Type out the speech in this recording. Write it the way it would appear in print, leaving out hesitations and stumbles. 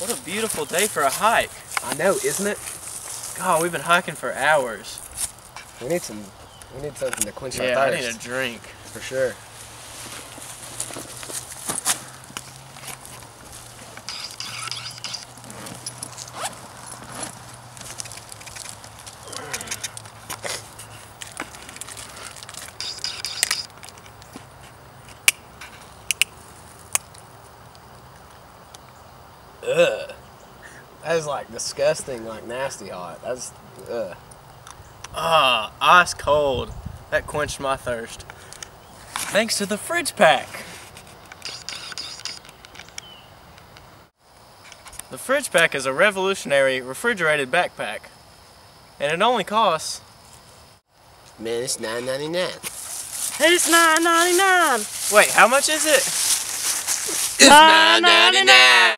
What a beautiful day for a hike. I know, isn't it? God, we've been hiking for hours. We need something to quench our Yeah, thirst. I need a drink. For sure. Ugh. That is like disgusting, like nasty hot. That's ugh. Ah, ice cold. That quenched my thirst. Thanks to the fridge pack. The fridge pack is a revolutionary refrigerated backpack. And it only costs... Man, it's $9.99. It's $9.99. Wait, how much is it? It's $9.99.